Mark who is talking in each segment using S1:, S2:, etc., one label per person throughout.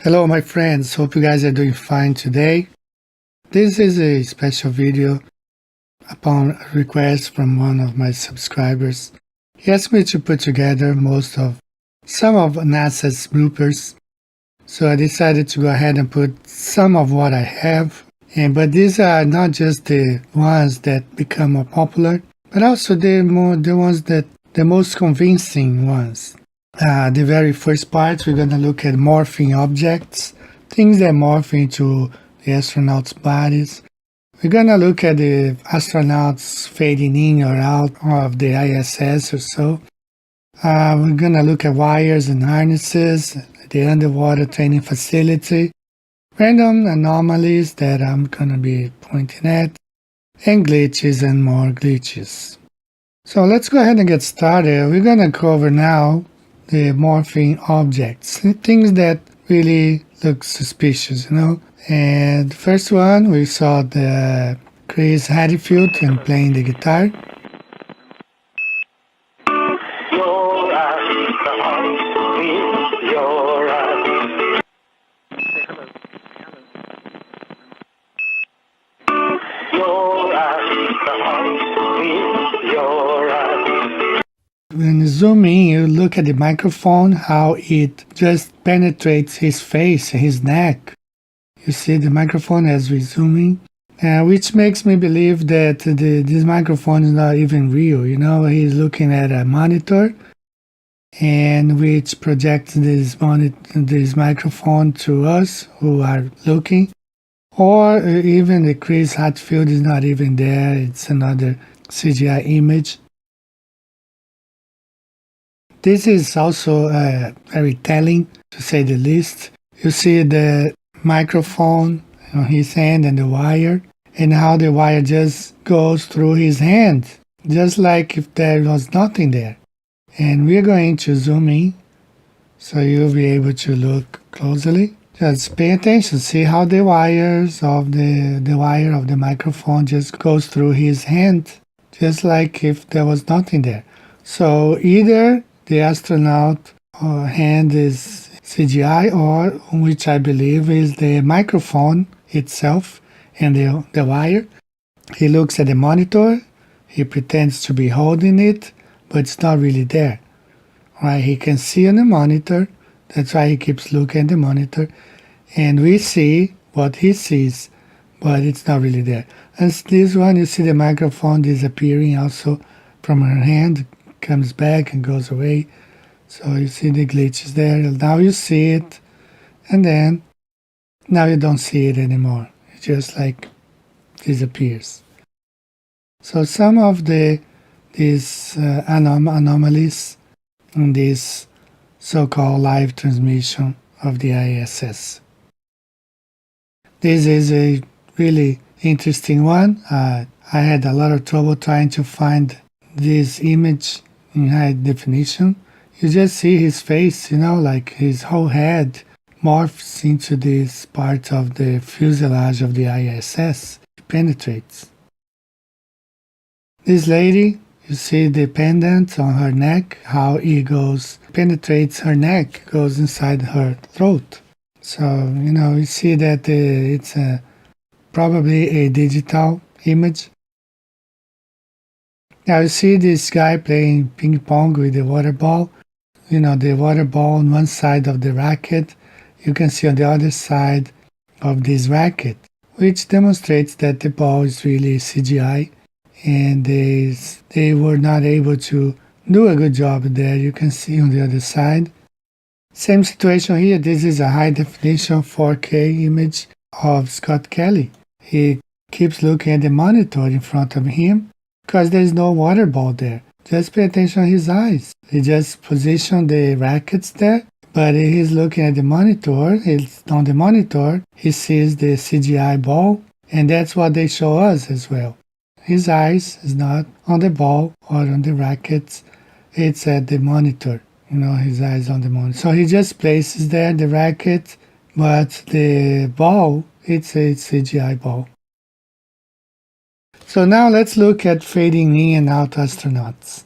S1: Hello my friends, hope you guys are doing fine today. This is a special video upon a request from one of my subscribers. He asked me to put together some of NASA's bloopers. So I decided to go ahead and put some of what I have. But these are not just the ones that become more popular, but also the most convincing ones. The very first part, we're going to look at morphing objects, things that morph into the astronauts' bodies. We're going to look at the astronauts fading in or out of the ISS or so. We're going to look at wires and harnesses, the underwater training facility, random anomalies that I'm going to be pointing at, and glitches and more glitches. So let's go ahead and get started. We're going to cover now the morphing objects, things that really look suspicious, And the first one, we saw the Chris Hadfield and playing the guitar. When you zoom in, you look at the microphone, how it just penetrates his face, his neck. You see the microphone as we zoom in, which makes me believe that this microphone is not even real. He's looking at a monitor, and which projects this microphone to us who are looking. Or even the Chris Hadfield is not even there. It's another CGI image. This is also very telling, to say the least. You see the microphone on his hand and the wire, and how the wire just goes through his hand, just like if there was nothing there. And we're going to zoom in, so you'll be able to look closely. Just pay attention, see how the wires of the wire of the microphone just goes through his hand, just like if there was nothing there. So either the astronaut hand is CGI, or which I believe is the microphone itself and the wire. He looks at the monitor, he pretends to be holding it, but it's not really there. Right? He can see on the monitor, that's why he keeps looking at the monitor, and we see what he sees, but it's not really there. And this one, you see the microphone disappearing also from her hand, comes back and goes away. So you see the glitches there. Now you see it, and then now you don't see it anymore. It just like disappears. So some of these anomalies in this so-called live transmission of the ISS. This is a really interesting one. I had a lot of trouble trying to find this image in high definition. You just see his face, like his whole head morphs into this part of the fuselage of the ISS. It penetrates. This lady, you see the pendant on her neck, how it penetrates her neck, goes inside her throat. So, you see that it's probably a digital image. Now you see this guy playing ping pong with the water ball. The water ball on one side of the racket, you can see on the other side of this racket, which demonstrates that the ball is really CGI, and they were not able to do a good job there. You can see on the other side. Same situation here. This is a high definition 4K image of Scott Kelly. He keeps looking at the monitor in front of him, because there's no water ball there. Just pay attention to his eyes. He just positioned the rackets there, but he's looking at the monitor. On the monitor, he sees the CGI ball, and that's what they show us as well. His eyes is not on the ball or on the rackets. It's at the monitor. His eyes on the monitor. So he just places there the racket, but the ball, it's a CGI ball. So now let's look at fading in and out astronauts.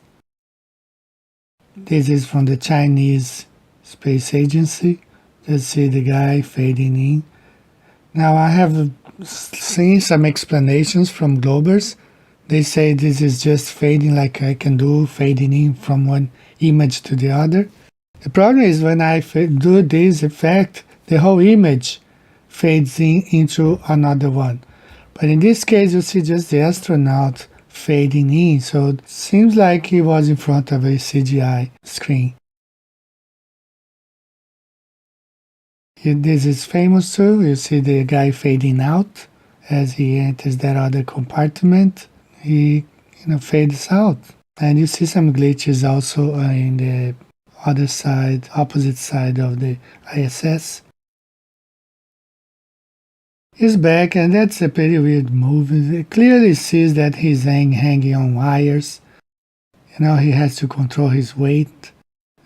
S1: This is from the Chinese Space Agency. Just see the guy fading in. Now I have seen some explanations from Globers. They say this is just fading like I can do, fading in from one image to the other. The problem is when I do this effect, the whole image fades in into another one. But in this case, you see just the astronaut fading in, so it seems like he was in front of a CGI screen. This is famous too. You see the guy fading out as he enters that other compartment. He, fades out, and you see some glitches also in the other side, opposite side of the ISS. He's back, and that's a pretty weird move. It clearly sees that he's hanging on wires. He has to control his weight,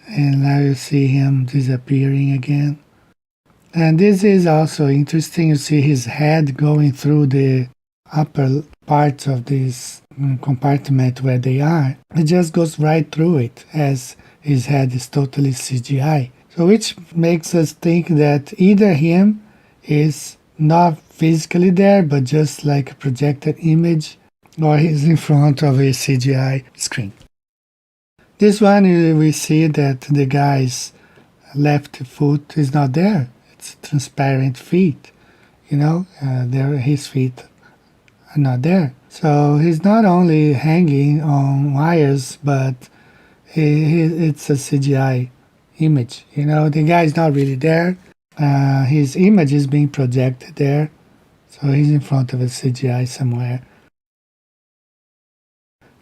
S1: and now you see him disappearing again. And this is also interesting. You see his head going through the upper part of this compartment where they are. It just goes right through it, as his head is totally CGI. So which makes us think that either him is not physically there, but just like a projected image, or he's in front of a CGI screen. This one, we see that the guy's left foot is not there. It's transparent feet. His feet are not there. So he's not only hanging on wires, but it's a CGI image. The guy is not really there. His image is being projected there. So he's in front of a CGI somewhere.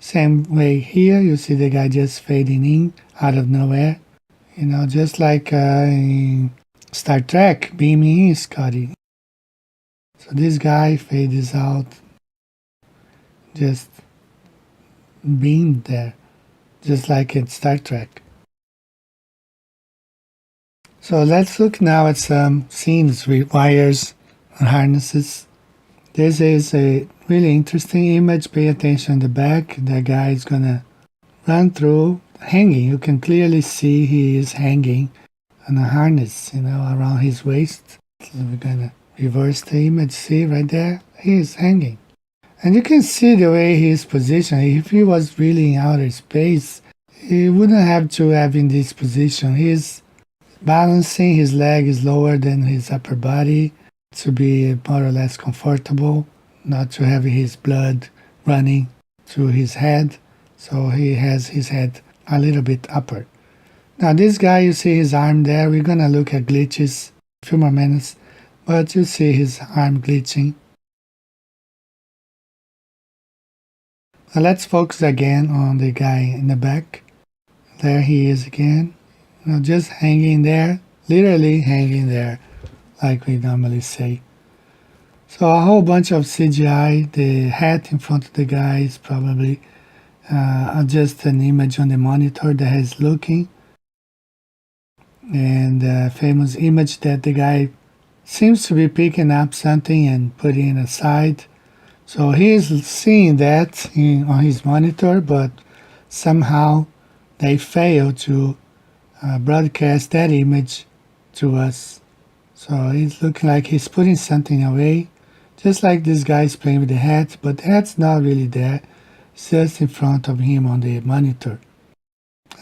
S1: Same way here, you see the guy just fading in out of nowhere. Just like in Star Trek, beaming in Scotty. So this guy fades out, just being there, just like in Star Trek. So let's look now at some scenes with wires and harnesses. This is a really interesting image. Pay attention in the back. The guy is gonna run through hanging. You can clearly see he is hanging on a harness, around his waist. So we're gonna reverse the image. See right there? He is hanging. And you can see the way he is positioned. If he was really in outer space, he wouldn't have to have in this position. He's balancing, his leg is lower than his upper body to be more or less comfortable, not to have his blood running to his head. So he has his head a little bit upper. Now this guy, you see his arm there. We're gonna look at glitches a few more minutes, but you see his arm glitching. Now let's focus again on the guy in the back. There he is again, just hanging there, literally hanging there, like we normally say. So a whole bunch of CGI. The hat in front of the guy is probably just an image on the monitor that he's looking. And the famous image that the guy seems to be picking up something and putting it aside. So he is seeing that on his monitor, but somehow they fail to broadcast that image to us. So it's looking like he's putting something away, just like this guy is playing with the hat, but the hat's not really there. It's just in front of him on the monitor.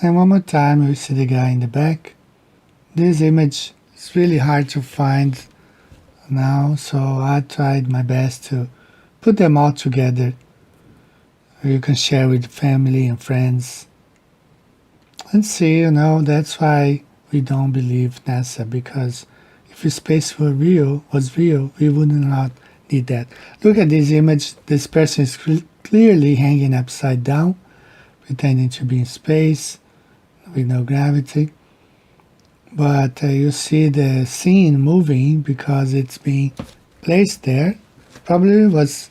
S1: And one more time, we see the guy in the back. This image is really hard to find now, so I tried my best to put them all together. You can share with family and friends. And see, that's why we don't believe NASA, because if space was real, we would not need that. Look at this image. This person is clearly hanging upside down, pretending to be in space with no gravity. But you see the scene moving because it's being placed there. Probably was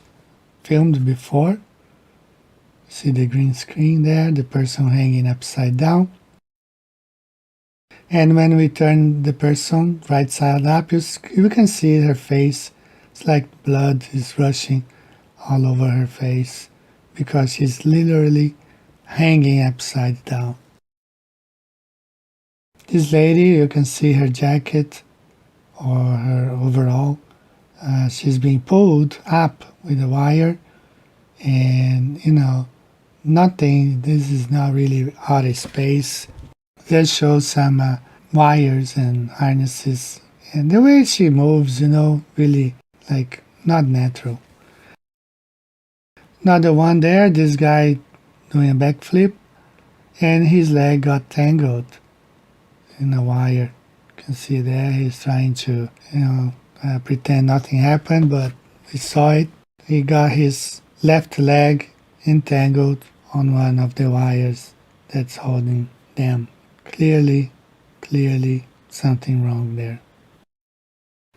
S1: filmed before. See the green screen there, the person hanging upside down. And when we turn the person right side up, you can see her face. It's like blood is rushing all over her face because she's literally hanging upside down. This lady, you can see her jacket or her overall. She's being pulled up with a wire, and nothing. This is not really outer space. Just shows some wires and harnesses, and the way she moves, really like not natural. Another one there, this guy doing a backflip, and his leg got tangled in a wire. You can see there he's trying to, pretend nothing happened, but we saw it. He got his left leg entangled on one of the wires that's holding them. Clearly something wrong there.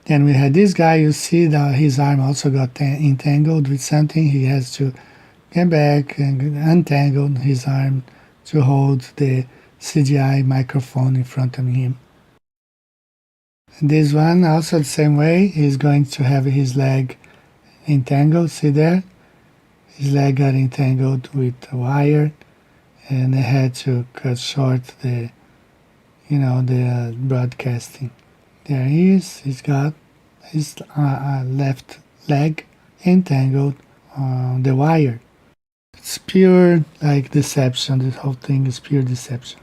S1: Then we had this guy, you see that his arm also got entangled with something. He has to get back and untangle his arm to hold the CGI microphone in front of him. And this one also the same way, he's going to have his leg entangled, see there? His leg got entangled with a wire, and they had to cut short the broadcasting. There he is, he's got his left leg entangled on the wire. It's pure deception, this whole thing is pure deception.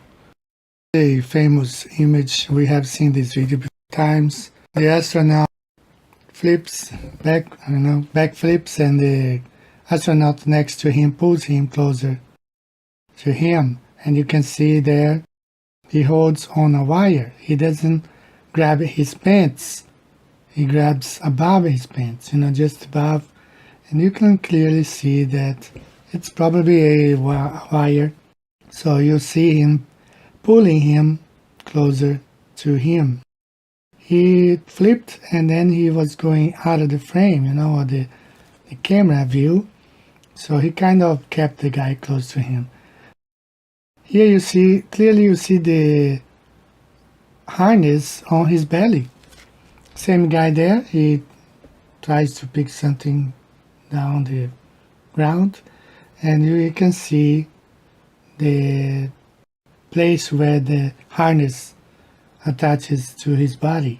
S1: A famous image, we have seen this video times. The astronaut backflips, and the astronaut next to him pulls him closer to him, and you can see there he holds on a wire. He doesn't grab his pants, he grabs above his pants, just above, and you can clearly see that it's probably a wire. So you see him pulling him closer to him. He flipped, and then he was going out of the frame, or the camera view. So he kind of kept the guy close to him. Here you see the harness on his belly. Same guy there, he tries to pick something down the ground, and you can see the place where the harness attaches to his body.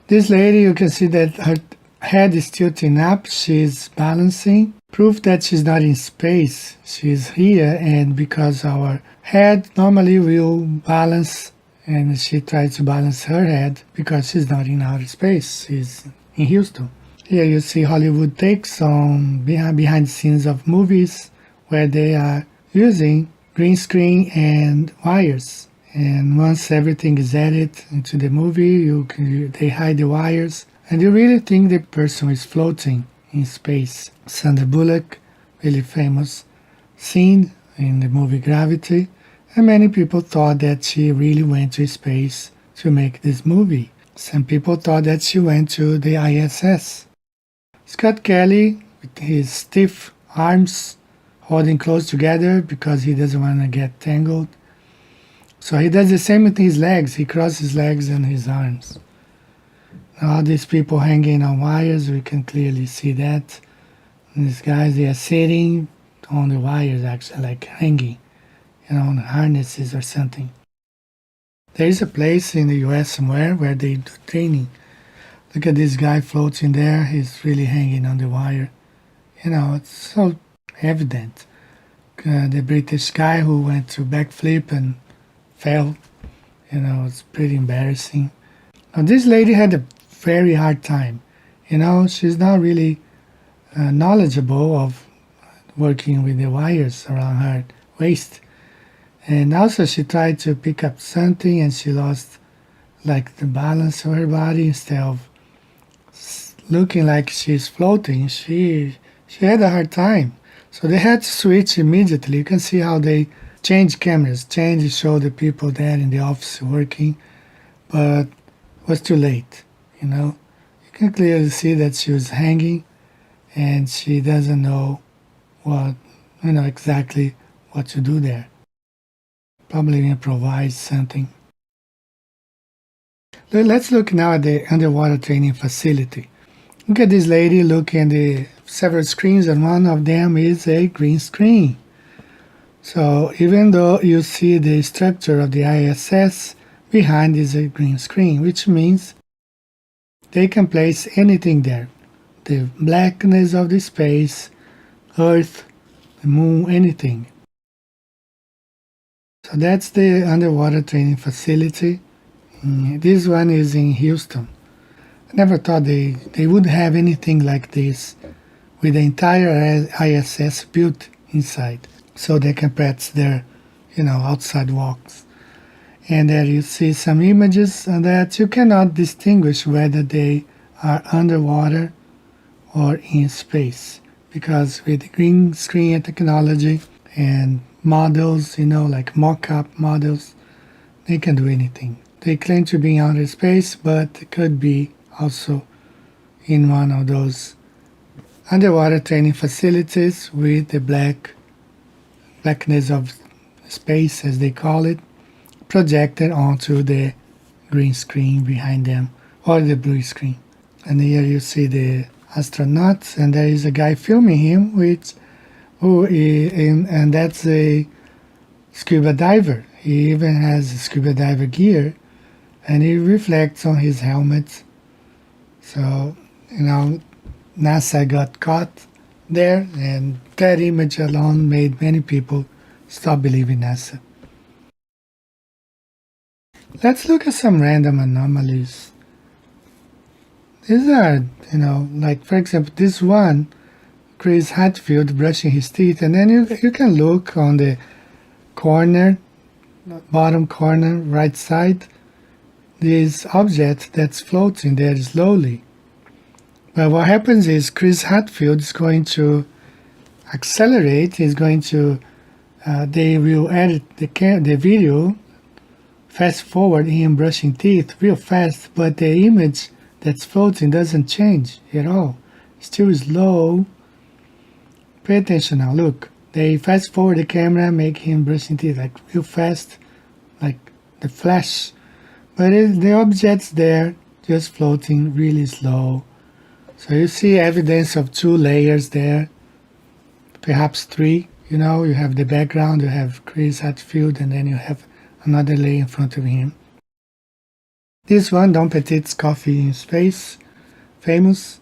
S1: This lady, you can see that her head is tilting up, she's balancing, proof that she's not in space, she's here, and because our head normally will balance, and she tries to balance her head because she's not in outer space, she's in Houston. Here you see Hollywood takes on behind the scenes of movies where they are using green screen and wires. And once everything is added into the movie, they hide the wires, and you really think the person is floating in space. Sandra Bullock, really famous scene in the movie Gravity, and many people thought that she really went to space to make this movie. Some people thought that she went to the ISS. Scott Kelly, with his stiff arms holding close together because he doesn't want to get tangled. So he does the same with his legs. He crosses his legs and his arms. All these people hanging on wires, we can clearly see that. And these guys, they are sitting on the wires, actually, like hanging, on harnesses or something. There is a place in the US somewhere where they do training. Look at this guy floating there. He's really hanging on the wire. It's so evident. The British guy who went to backflip and fell, it's pretty embarrassing. Now this lady had a very hard time. She's not really knowledgeable of working with the wires around her waist. And also she tried to pick up something and she lost the balance of her body. Instead of looking like she's floating, she had a hard time. So they had to switch immediately. You can see how they change cameras, show the people there in the office working, but it was too late, You can clearly see that she was hanging, and she doesn't know exactly what to do there. Probably improvise something. Let's look now at the underwater training facility. Look at this lady looking at the several screens, and one of them is a green screen. So even though you see the structure of the ISS, behind is a green screen, which means they can place anything there. The blackness of the space, Earth, the moon, anything. So that's the underwater training facility. This one is in Houston. I never thought they would have anything like this with the entire ISS built inside so they can practice their, outside walks. And there you see some images that you cannot distinguish whether they are underwater or in space, because with green screen technology and models, like mock-up models, they can do anything. They claim to be in outer space, but it could be also in one of those underwater training facilities with the blackness of space, as they call it, projected onto the green screen behind them, or the blue screen. And here you see the astronauts, and there is a guy filming him, and that's a scuba diver. He even has scuba diver gear, and it reflects on his helmet. So, NASA got caught there, and that image alone made many people stop believing NASA. Let's look at some random anomalies. These are, like for example, this one, Chris Hadfield brushing his teeth, and then you can look on the corner, bottom corner, right side, this object that's floating there slowly. But what happens is Chris Hadfield is going to accelerate. He's going to, they will edit the video, fast forward him brushing teeth real fast, but the image that's floating doesn't change at all. Still slow. Pay attention now. Look, they fast forward the camera, make him brushing teeth like real fast, like the flash. But the object's there, just floating really slow. So you see evidence of 2 layers there, perhaps 3. You have the background, you have Chris Hadfield, and then you have another layer in front of him. This one, Don Petit's Coffee in Space, famous.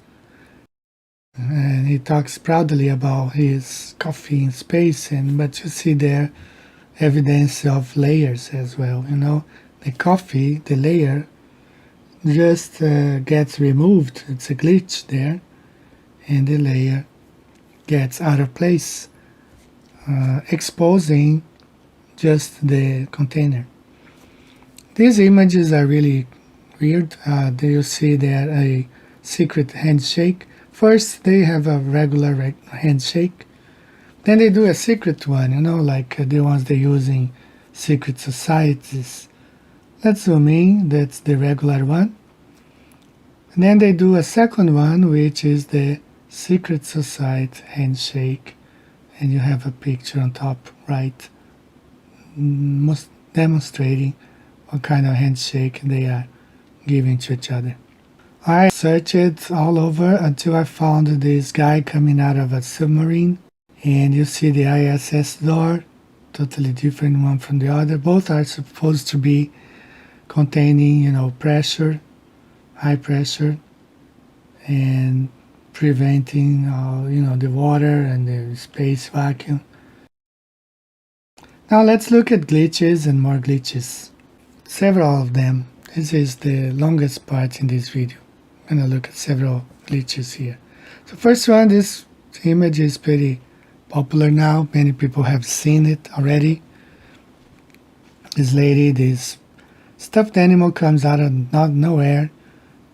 S1: And he talks proudly about his coffee in space, but you see there evidence of layers as well. The coffee, the layer, just gets removed. It's a glitch there, and the layer gets out of place, exposing just the container. These images are really weird. There you see there a secret handshake. First, they have a regular handshake. Then they do a secret one, like the ones they use in secret societies. Let's zoom in, that's the regular one. And then they do a second one, which is the secret society handshake. And you have a picture on top right, demonstrating what kind of handshake they are giving to each other. I searched all over until I found this guy coming out of a submarine. And you see the ISS door, totally different one from the other. Both are supposed to be containing, pressure, high pressure, and preventing, the water and the space vacuum. Now let's look at glitches and more glitches. Several of them. This is the longest part in this video. I'm going to look at several glitches here. So first one, this image is pretty popular now. Many people have seen it already. This lady, this stuffed animal comes out of nowhere,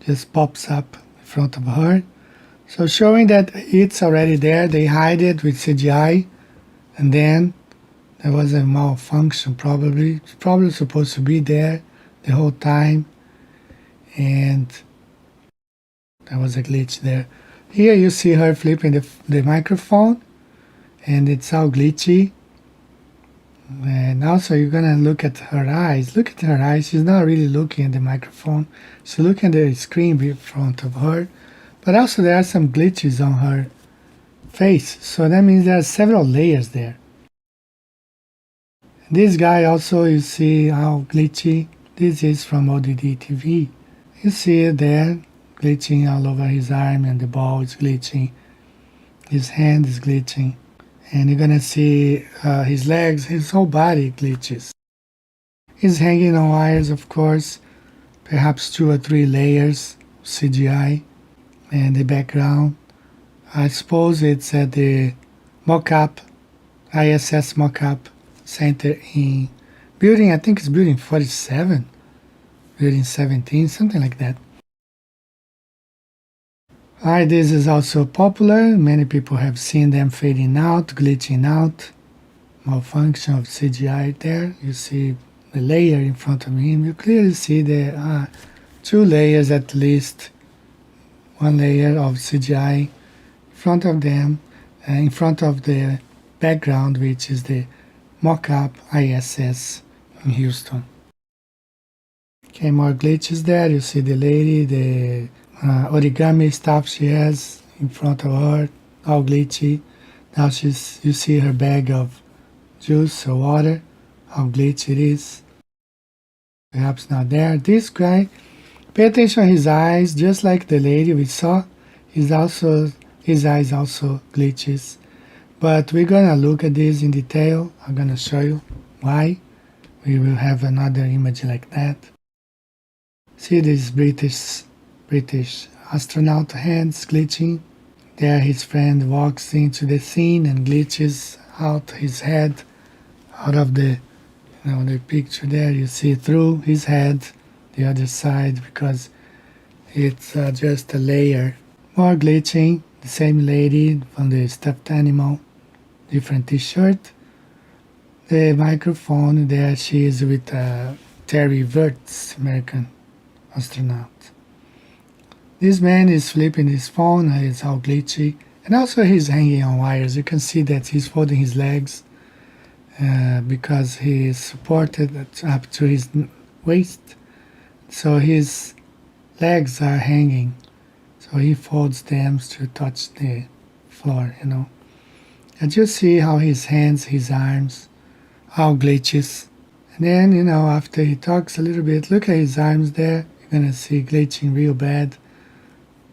S1: just pops up in front of her. So showing that it's already there, they hide it with CGI, and then there was a malfunction probably. It's probably supposed to be there the whole time, and there was a glitch there. Here you see her flipping the microphone, and it's all glitchy. And also you're gonna look at her eyes. Look at her eyes. She's not really looking at the microphone. She's looking at the screen in front of her. But also there are some glitches on her face. So that means there are several layers there. This guy also, you see how glitchy. This is from ODD TV. You see it there, glitching all over his arm, and the ball is glitching. His hand is glitching. And you're gonna see his legs, his whole body glitches. He's hanging on wires, of course, perhaps 2 or 3 layers CGI. And the background, I suppose it's at the mock-up, ISS mock-up center in building, I think it's building 47, building 17, something like that. Alright, this is also popular. Many people have seen them fading out, glitching out. Malfunction of CGI there. You see the layer in front of him. You clearly see there are 2 layers at least. 1 layer of CGI in front of them, in front of the background, which is the mock-up ISS in Houston. Okay, more glitches there. You see the lady, the origami stuff she has in front of her, all glitchy. Now you see her bag of juice or water, how glitchy it is. Perhaps not there. This guy, pay attention to his eyes, just like the lady we saw. His eyes also glitches. But we're gonna look at this in detail. I'm gonna show you why. We will have another image like that. See this British astronaut hands glitching. There his friend walks into the scene and glitches out his head out of the picture there. You see through his head the other side because it's just a layer. More glitching. The same lady from the stuffed animal, different t-shirt. The microphone there, she is with Terry Wirtz, American astronaut. This man is flipping his phone, it's all glitchy, and also he's hanging on wires. You can see that he's folding his legs because he is supported up to his waist, so his legs are hanging, so he folds them to touch the floor, And you see how his hands, his arms, all glitches. And then, after he talks a little bit, look at his arms there. You're gonna see glitching real bad.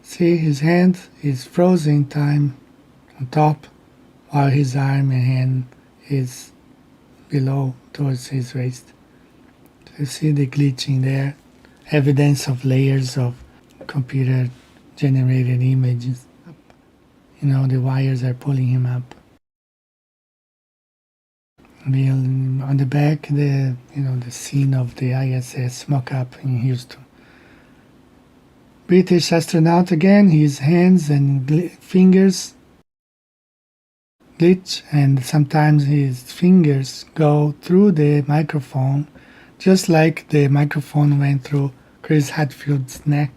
S1: See, his hand is frozen time on top, while his arm and hand is below towards his waist. So you see the glitching there, evidence of layers of computer generated images. The wires are pulling him up. On the back, the scene of the ISS mock-up in Houston. British astronaut again, his hands and fingers glitch, and sometimes his fingers go through the microphone, just like the microphone went through Chris Hadfield's neck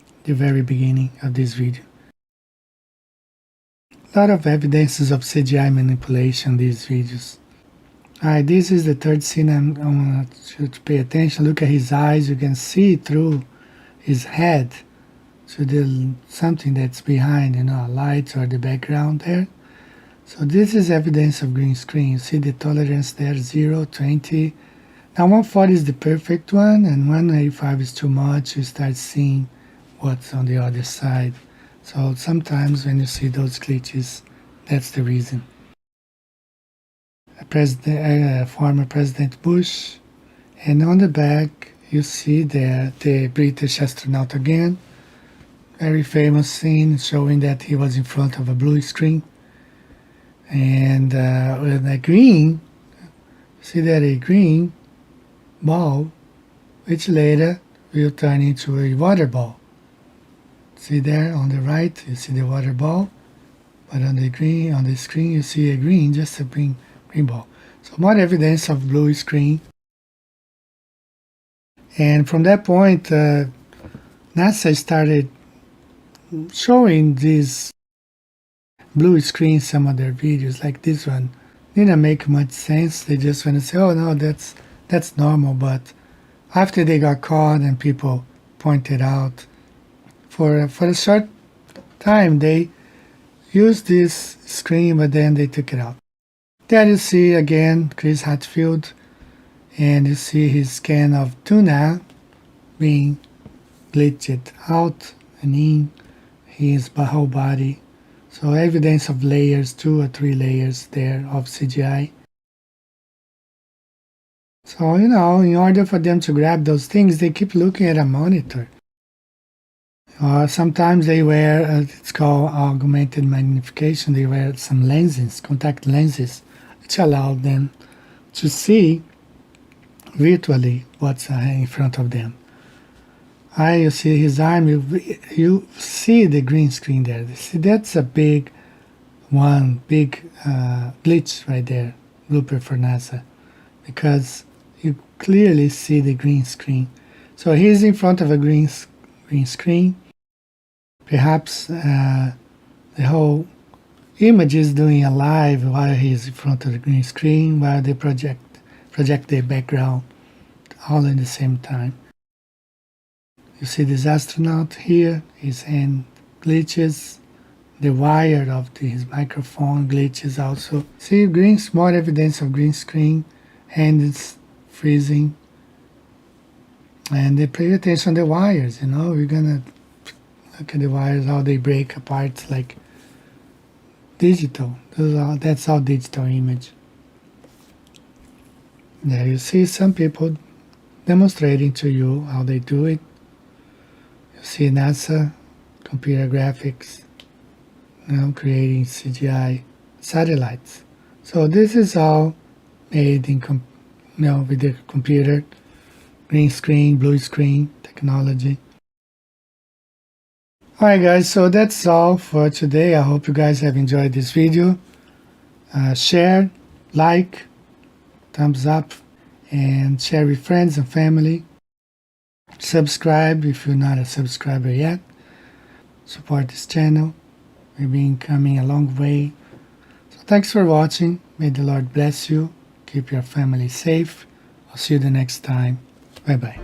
S1: at the very beginning of this video. A lot of evidences of CGI manipulation in these videos. Alright, this is the third scene I want you to pay attention. Look at his eyes. You can see through his head to something that's behind, a light or the background there. So this is evidence of green screen. You see the tolerance there, 0, 20. Now 140 is the perfect one, and 185 is too much. You start seeing what's on the other side. So sometimes when you see those glitches, that's the reason. Former President Bush, and on the back you see there the British astronaut again. Very famous scene showing that he was in front of a blue screen. And with a green, see that a green ball, which later will turn into a water ball. See there on the right, you see the water ball, but on the screen you see a green, just a green ball. So more evidence of blue screen. And from that point, NASA started showing these blue screens, some of their videos, like this one. Didn't make much sense. They just want to say, oh no, that's normal. But after they got caught and people pointed out, for a short time they used this screen, but then they took it out. There you see again Chris Hadfield, and you see his can of tuna being glitched out and in his whole body. So evidence of layers, 2 or 3 layers there of CGI. So, in order for them to grab those things, they keep looking at a monitor. Sometimes they wear, it's called augmented magnification, they wear some lenses, contact lenses, which allow them to see virtually what's in front of them. You see his arm, you see the green screen there. See, that's a big glitch right there, blooper for NASA, because you clearly see the green screen. So he's in front of a green screen. Perhaps the whole image is doing a live while he's in front of the green screen, while they project the background all at the same time. You see this astronaut here, his hand glitches, the wire of his microphone glitches also. See, more evidence of green screen, hand is freezing. And they pay attention to the wires, we're gonna look at the wires, how they break apart like digital. That's all digital image. There you see some people demonstrating to you how they do it. You see NASA, computer graphics, creating CGI satellites. So this is all made in with the computer, green screen, blue screen technology. Alright guys, so that's all for today. I hope you guys have enjoyed this video. Share, like, thumbs up, and share with friends and family. Subscribe if you're not a subscriber yet. Support this channel. We've been coming a long way. So thanks for watching. May the Lord bless you. Keep your family safe. I'll see you the next time. Bye-bye.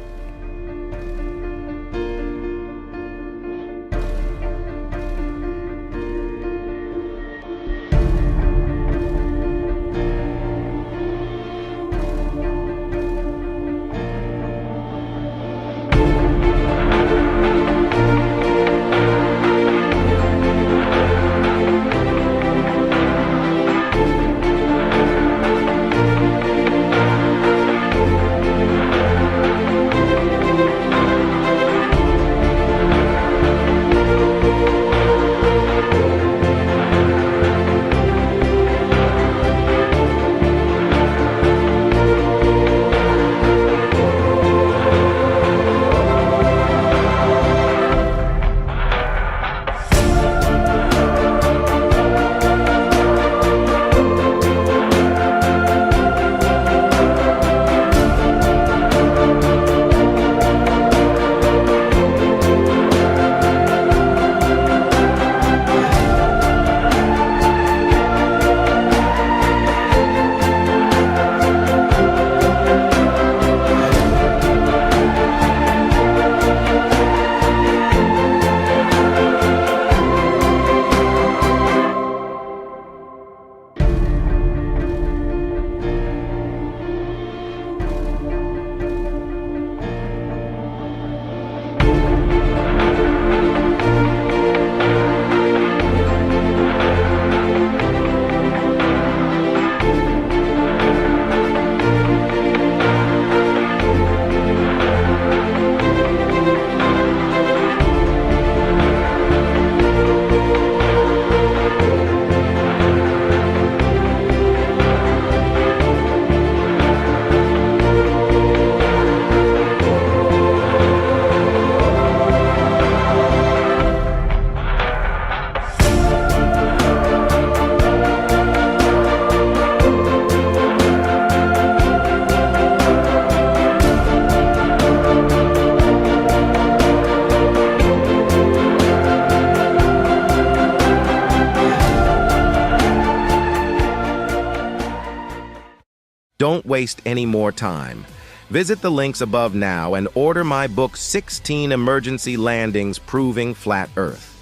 S2: Don't waste any more time. Visit the links above now and order my book 16 Emergency Landings Proving Flat Earth.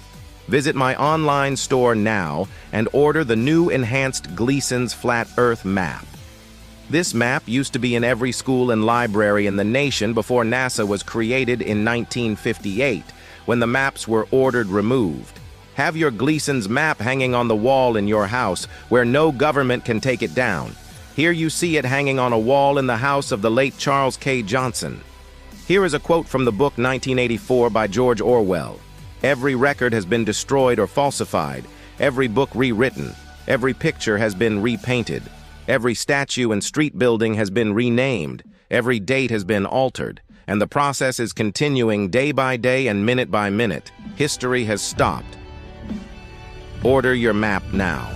S2: Visit my online store now and order the new enhanced Gleason's Flat Earth map. This map used to be in every school and library in the nation before NASA was created in 1958, when the maps were ordered removed. Have your Gleason's map hanging on the wall in your house, where no government can take it down. Here you see it hanging on a wall in the house of the late Charles K. Johnson. Here is a quote from the book 1984 by George Orwell. Every record has been destroyed or falsified, every book rewritten, every picture has been repainted, every statue and street building has been renamed, every date has been altered, and the process is continuing day by day and minute by minute. History has stopped. Order your map now.